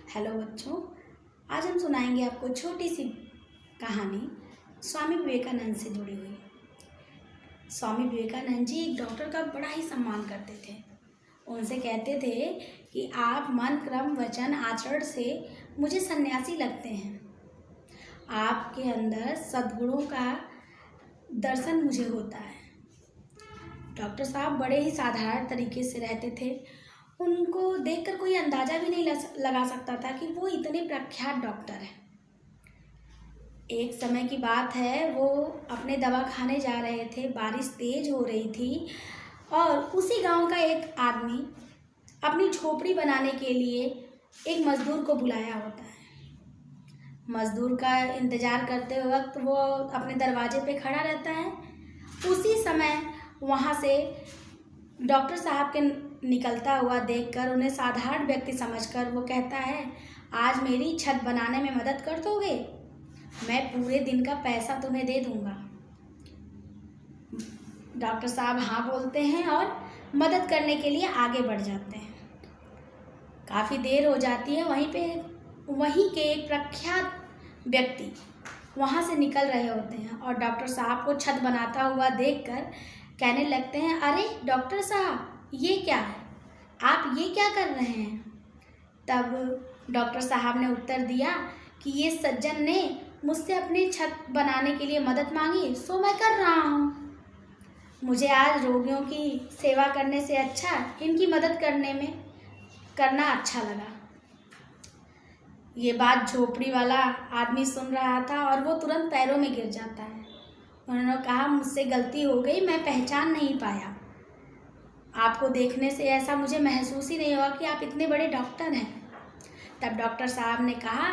Hello बच्चों, आज हम सुनाएंगे आपको छोटी सी कहानी स्वामी विवेकानंद से जुड़ी हुई। स्वामी विवेकानंद जी एक डॉक्टर का बड़ा ही सम्मान करते थे। उनसे कहते थे कि आप मन क्रम वचन आचरण से मुझे सन्यासी लगते हैं। आपके अंदर सद्गुणों का दर्शन मुझे होता है। डॉक्टर साहब बड़े ही साधारण तरीके से रहते थे। उनको देखकर कोई अंदाज़ा भी नहीं लगा सकता था कि वो इतने प्रख्यात डॉक्टर हैं। एक समय की बात है, वो अपने दवाखाने जा रहे थे, बारिश तेज़ हो रही थी और उसी गांव का एक आदमी अपनी झोपड़ी बनाने के लिए एक मज़दूर को बुलाया होता है। मज़दूर का इंतज़ार करते वक्त वो अपने दरवाजे पे खड़ा रहता है। उसी समय वहाँ से डॉक्टर साहब के निकलता हुआ देखकर उन्हें साधारण व्यक्ति समझकर वो कहता है, आज मेरी छत बनाने में मदद कर दोगे? मैं पूरे दिन का पैसा तुम्हें दे दूंगा। डॉक्टर साहब हाँ बोलते हैं और मदद करने के लिए आगे बढ़ जाते हैं। काफ़ी देर हो जाती है। वहीं के एक प्रख्यात व्यक्ति वहाँ से निकल रहे होते हैं और डॉक्टर साहब को छत बनाता हुआ देखकर कहने लगते हैं, अरे डॉक्टर साहब, ये क्या है? आप ये क्या कर रहे हैं? तब डॉक्टर साहब ने उत्तर दिया कि ये सज्जन ने मुझसे अपनी छत बनाने के लिए मदद मांगी, सो मैं कर रहा हूँ। मुझे आज रोगियों की सेवा करने से अच्छा इनकी मदद करना अच्छा लगा। ये बात झोपड़ी वाला आदमी सुन रहा था और वो तुरंत पैरों में गिर जाता है। उन्होंने कहा, मुझसे गलती हो गई, मैं पहचान नहीं पाया। आपको देखने से ऐसा मुझे महसूस ही नहीं हुआ कि आप इतने बड़े डॉक्टर हैं। तब डॉक्टर साहब ने कहा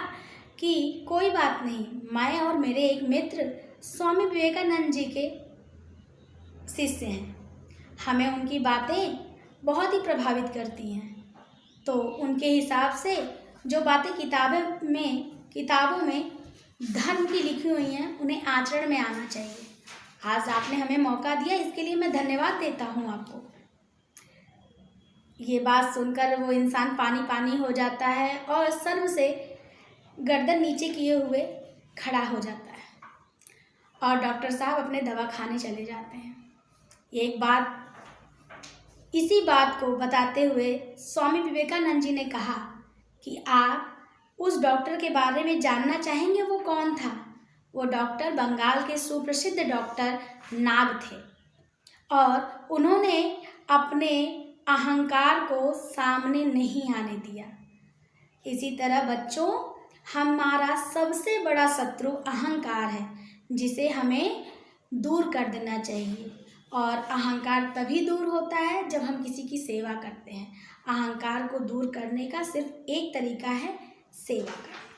कि कोई बात नहीं, मैं और मेरे एक मित्र स्वामी विवेकानंद जी के शिष्य हैं। हमें उनकी बातें बहुत ही प्रभावित करती हैं। तो उनके हिसाब से जो बातें किताबों में धर्म की लिखी हुई हैं, उन्हें आचरण में आना चाहिए। आज आपने हमें मौका दिया, इसके लिए मैं धन्यवाद देता हूँ आपको। ये बात सुनकर वो इंसान पानी पानी हो जाता है और शर्म से गर्दन नीचे किए हुए खड़ा हो जाता है और डॉक्टर साहब अपने दवाखाने चले जाते हैं। इसी बात को बताते हुए स्वामी विवेकानंद जी ने कहा कि आप उस डॉक्टर के बारे में जानना चाहेंगे, वो कौन था? वो डॉक्टर बंगाल के सुप्रसिद्ध डॉक्टर नाग थे और उन्होंने अपने अहंकार को सामने नहीं आने दिया। इसी तरह बच्चों, हमारा सबसे बड़ा शत्रु अहंकार है, जिसे हमें दूर कर देना चाहिए। और अहंकार तभी दूर होता है जब हम किसी की सेवा करते हैं। अहंकार को दूर करने का सिर्फ एक तरीका है, सेवा करना।